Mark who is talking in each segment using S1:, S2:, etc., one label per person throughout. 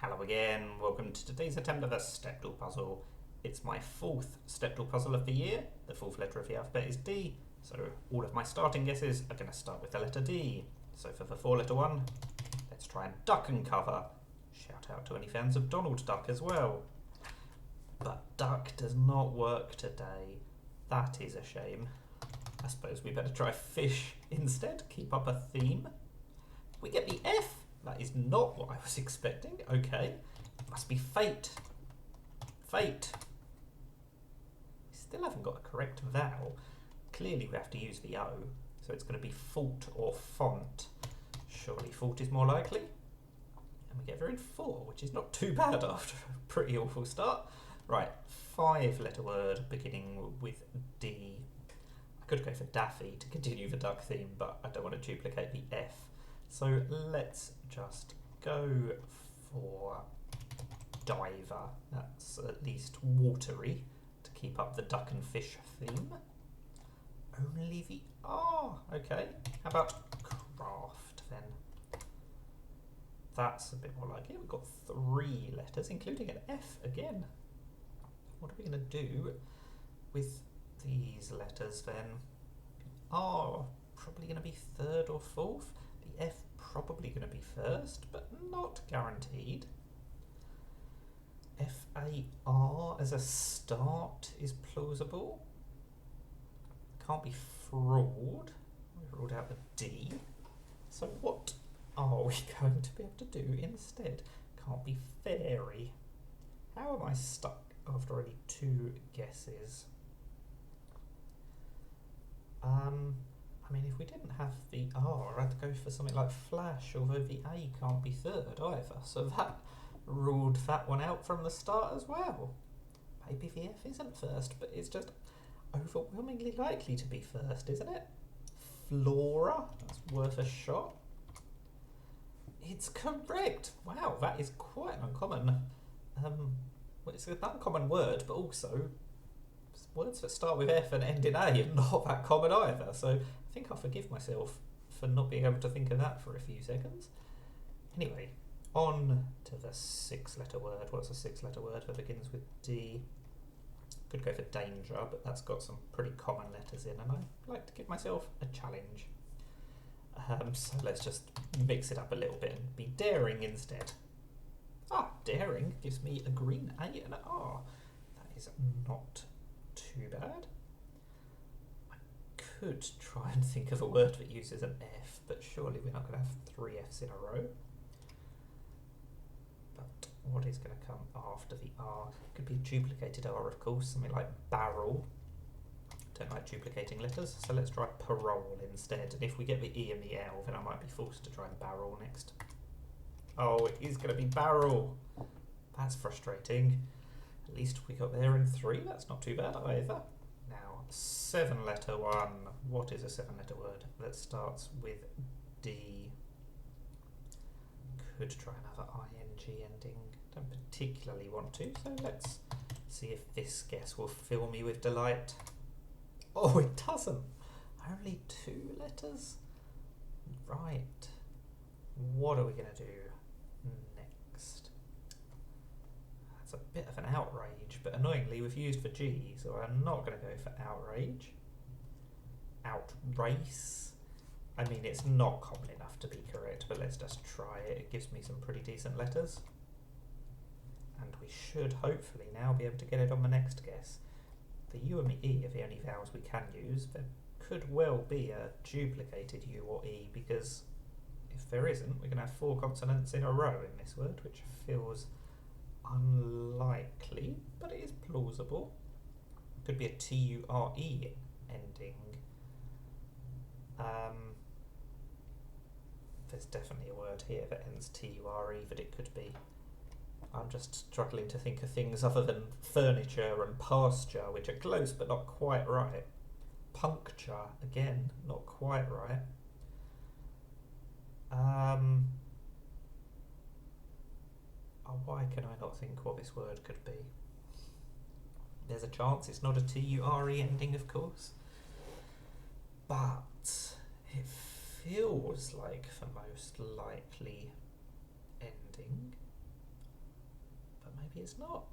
S1: Hello again, welcome to today's attempt of a Stepdle puzzle. It's my fourth Stepdle puzzle of the year. The fourth letter of the alphabet is D, so all of my starting guesses are going to start with the letter D. So for the four-letter one, let's try and duck and cover. Shout out to any fans of Donald Duck as well. But duck does not work today. That is a shame. I suppose we better try fish instead, keep up a theme. We get the F. That is not what I was expecting. Okay. It must be fate. Fate. We still haven't got a correct vowel. Clearly we have to use the O. So it's going to be fault or font. Surely fault is more likely. And we get there in 4, which is not too bad after a pretty awful start. Right, 5-letter word beginning with D. I could go for Daffy to continue the duck theme, but I don't want to duplicate the F. So let's just go for diver. That's at least watery to keep up the duck and fish theme. Only the R. Okay. How about craft then? That's a bit more like it. We've got 3 letters, including an F again. What are we going to do with these letters then? R probably going to be 3rd or 4th. The F probably going to be 1st, but not guaranteed. F-A-R as a start is plausible. Can't be fraud. We ruled out the D. So what are we going to be able to do instead? Can't be fairy. How am I stuck after only 2 guesses? I mean, if we didn't have the R, I'd go for something like flash, although the A can't be 3rd either. So that ruled that one out from the start as well. Maybe the F isn't 1st, but it's just overwhelmingly likely to be 1st, isn't it? Flora, that's worth a shot. It's correct. Wow, that is quite uncommon. Well, it's an uncommon word, but also words that start with F and end in A are not that common either. So I think I'll forgive myself for not being able to think of that for a few seconds. Anyway, on to the 6-letter word. What's a 6-letter word that begins with D? Could go for danger, but that's got some pretty common letters in, and I like to give myself a challenge. So let's just mix it up a little bit and be daring instead. Ah, daring gives me a green A and an R. That is not too bad. I could try and think of a word that uses an F, but surely we're not going to have 3 Fs in a row. But what is going to come after the R? It could be a duplicated R, of course, something like barrel. Don't like duplicating letters, so let's try parole instead. And if we get the E and the L, then I might be forced to try barrel next. Oh, it is going to be barrel. That's frustrating. At least we got there in 3. That's not too bad either. Now, 7-letter one. What is a 7-letter word that starts with D? Could try another ing ending. Don't particularly want to, so let's see if this guess will fill me with delight. Oh, it doesn't. Only 2 letters? Right. What are we going to do next? That's a bit of an outrage, but annoyingly we've used for G, so I'm not going to go for outrage. Outrace. I mean, it's not common enough to be correct, but let's just try it. It gives me some pretty decent letters. And we should hopefully now be able to get it on the next guess. The U and the E are the only vowels we can use. There could well be a duplicated U or E, because if there isn't, we're going to have 4 consonants in a row in this word, which feels unlikely, but it is plausible. Could be a T-U-R-E ending. There's definitely a word here that ends T-U-R-E that it could be. I'm just struggling to think of things other than furniture and pasture, which are close but not quite right. Puncture, again, not quite right. Why can I not think what this word could be? There's a chance it's not a T-U-R-E ending, of course. But it feels like the most likely ending. maybe it's not.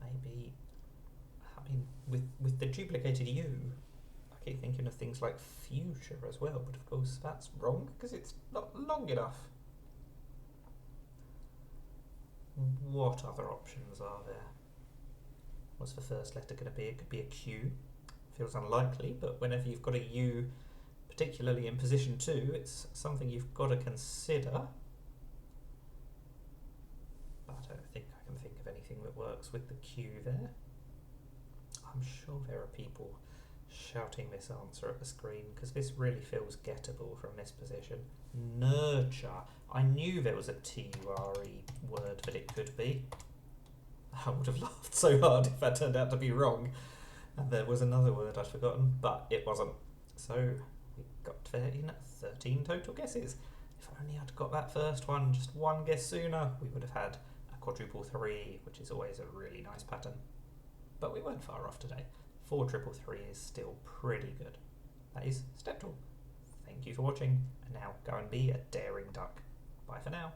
S1: Maybe, I mean, with the duplicated U, I keep thinking of things like future as well, but of course that's wrong because it's not long enough. What other options are there? What's the first letter going to be? It could be a Q. Feels unlikely, but whenever you've got a U, particularly in position 2, it's something you've got to consider. But I don't think I can think of anything that works with the Q there. I'm sure there are people shouting this answer at the screen because this really feels gettable from this position. Nurture. I knew there was a T-U-R-E word that it could be. I would have laughed so hard if that turned out to be wrong. And there was another word I'd forgotten, but it wasn't. So we got there in 13 total guesses. If only I'd got that first one just one guess sooner, we would have had a quadruple 3, which is always a really nice pattern. But we weren't far off today. 4 triple 3 is still pretty good. That is Stepdle. Thank you for watching, and now go and be a daring duck. Bye for now.